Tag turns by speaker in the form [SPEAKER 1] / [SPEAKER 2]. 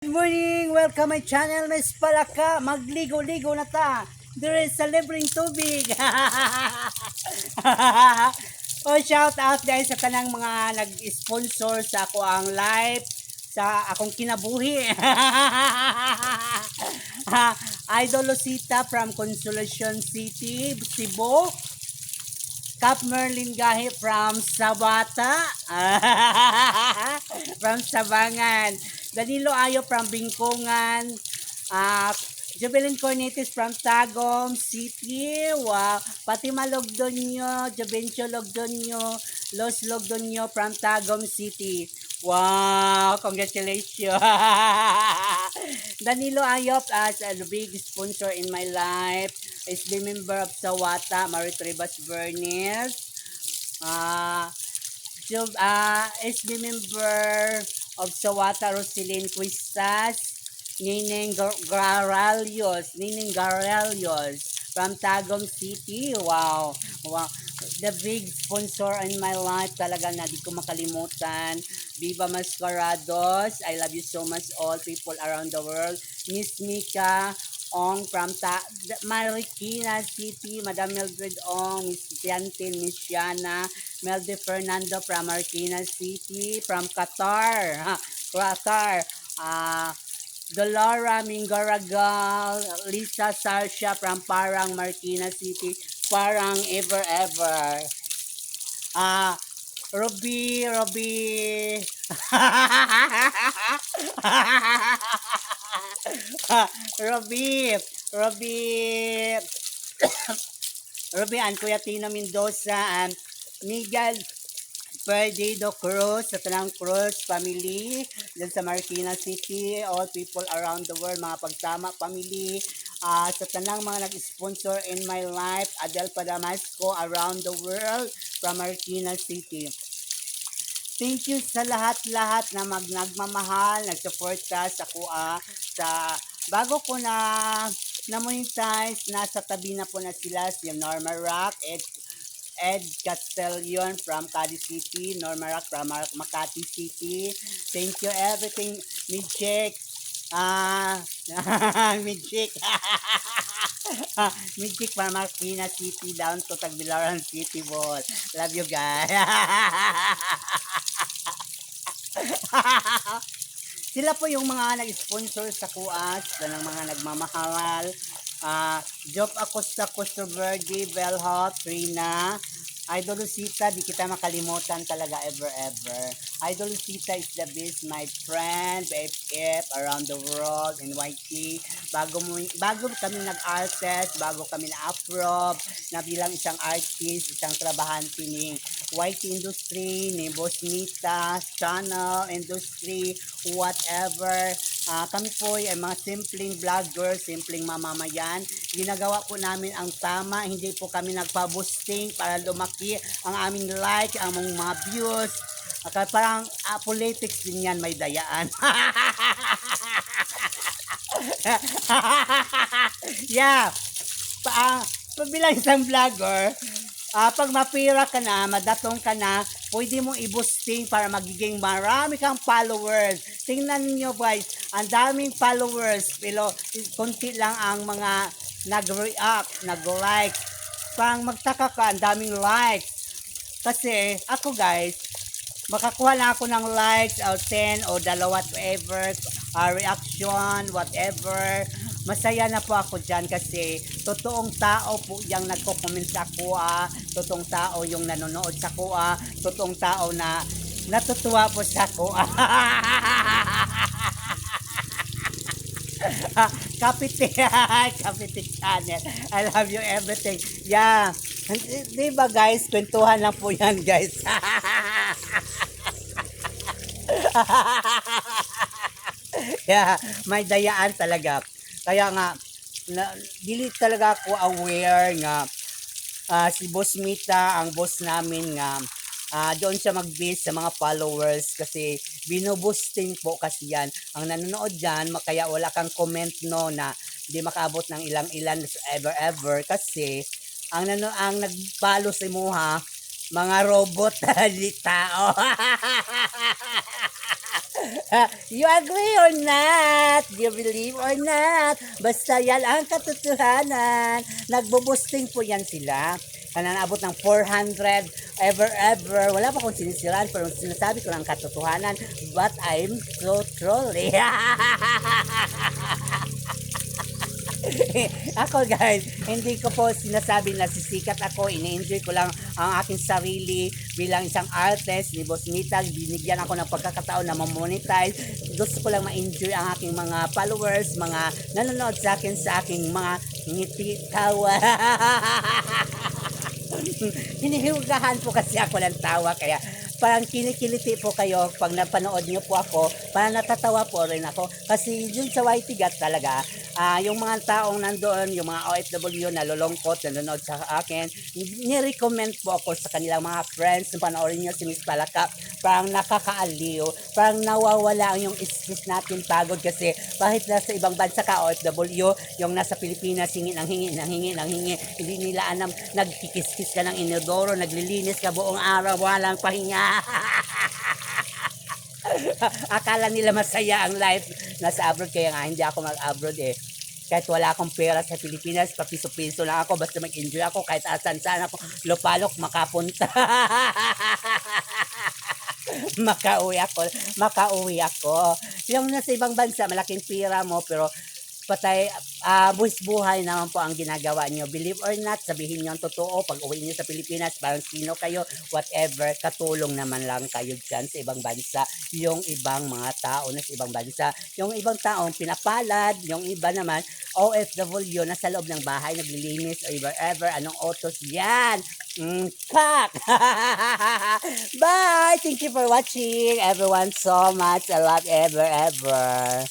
[SPEAKER 1] Good morning! Welcome my channel, Miss Palaka. Magligo-ligo na ta. There is sa libreng tubig. Shout out guys sa kanang mga nag-sponsor sa ako ang live sa akong kinabuhi. Idol Lucita from Consolacion City, Cebu. Cap Merlin Gahi from Sabata. From Sabangan. Danilo Ayo from Bingkungan. Jubilin Cornetis from Tagum City. Wow. Fatima Logdonyo, Jobencio Logdonyo, Los Logdonyo from Tagum City. Wow, congratulations. Danilo Ayop as a big sponsor in my life. Is the member of Sawata, Maritribas Bernice. Is the member of Sawata, Roselyn Quistas. Nining Garalios from Tagum City. Wow. Wow. The big sponsor in my life talaga na di ko makalimutan. Viva Mascarados. I love you so much all people around the world. Miss Mika Ong from Marikina City. Madam Mildred Ong. Miss Tiantin, Miss Shiana. Meldy Fernando from Marikina City. From Qatar. Qatar. Dolora Mingaragal, Lisa Sarsha from Parang Marikina City, Parang Ever. Robbie. Robbie and Kuya Tino Mendoza and Miguel Perdido Cruz, sa Tanang Cruz family, dyan sa Marikina City, all people around the world, mga Pagsama family, sa tanang mga nag-sponsor in my life, Adel Padamasco around the world from Marikina City. Thank you sa lahat-lahat na nagmamahal, nagsuporta sa kuha, sa bago ko na monetize, nasa tabi na po na sila, si Norma Rock, Ed Castellion from Cadiz City, Norma Rock from Makati City. Thank you everything, Midjek. Midjek. Midjek from Marikina City down to Tagbilaran City Ball. Love you guys. Sila po yung mga nag-sponsor sa kuas, ng mga nagmamahal. Job Acosta, Costa Verde, Bellhop, Trina, Idol Lucita, di kita makalimutan talaga ever. Idol Lucita is the best, my friend, BFF, around the world, NYT. Bago kami nag-artist, bago kami na-approve, na bilang isang artist, isang trabahante ni YT Industry, ni Boss Nita, Channel Industry, whatever. Kami po ay mga simpleng vlogger, simpleng mamamayan. Ginagawa po namin ang tama, hindi po kami nagpa-boosting para lumaki ang aming like, ang mga views. Parang politics din yan, may dayaan. Yeah. Bilang isang vlogger, pag mapira ka na, madatong ka na, pwede mong i-boosting para magiging marami kang followers. Tingnan niyo guys, ang daming followers, pero konti lang ang mga nag-react, nag-like. Parang magtaka ka, ang daming likes. Kasi ako guys, makakuha na ako ng likes o 10 o dalawa whatever, reaction, whatever. Masaya na po ako dyan kasi totoong tao po yung nagko-comment sa kuha, totoong tao yung nanonood sa kuha, totoong tao na natutuwa po sa kuha. Kapite channel. I love you everything. Yeah. Diba guys, kwentuhan lang po yan guys. Yeah, may dayaan talaga. Kaya nga, dili talaga ako aware nga si Boss Mita, ang boss namin nga, doon siya mag-base sa mga followers kasi binoboosting po kasi yan. Ang nanonood dyan, kaya wala kang comment no na di makaabot ng ilang-ilan ever kasi ang nag-follow sa imuha, mga robot, di tao. You agree or not? You believe or not? Basta yan ang katotohanan. Nagbo-boosting po yan sila. Kana naabot ng 400 ever. Wala pa akong sinisiraan pero sinasabi ko ng katotohanan. But I'm so trolly. Ako guys, hindi ko po sinasabi na sisikat ako, ini-enjoy ko lang ang aking sarili bilang isang artist ni Boss Nita. Binigyan ako ng pagkakataon na ma-monetize. Gusto ko lang ma-enjoy ang aking mga followers, mga nanonood sa akin sa aking mga ngiti, tawa. Hinihigahan po kasi ako ng tawa kaya parang kinikiliti po kayo pag napanood niyo po ako, parang natatawa po rin ako kasi yun sa YT Gat talaga, yung mga taong nandoon, yung mga OFW na lulungkot, nanonood sa akin, ni-recommend po ako sa kanilang mga friends na panoorin niyo si Miss Palaka, parang nakakaaliw, parang nawawala ang yung stress natin, pagod kasi kahit nasa ibang bansa ka OFW, yung nasa Pilipinas, hingi, hindi nila alam, nagkikiskis ka ng inodoro, naglilinis ka buong araw, walang pahinga. Akala nila masaya ang life nasa abroad, kaya nga hindi ako mag-abroad eh. Kahit wala akong pera sa Pilipinas, papiso-piso lang ako, basta mag-enjoy ako, kahit asan-saan ako, lupalok, makapunta. makauwi ako. Yung nasa ibang bansa, malaking pera mo, pero patay, buwis buhay naman po ang ginagawa niyo. Believe or not, sabihin niyo ang totoo. Pag uwi niyo sa Pilipinas, parang sino kayo, whatever, katulong naman lang kayo dyan sa ibang bansa. Yung ibang mga tao na sa ibang bansa. Yung ibang taong pinapalad, yung iba naman, OFW, nasa loob ng bahay, naglilinis, or ever, anong autos yan. Kak! Bye! Thank you for watching, everyone, so much. I love ever.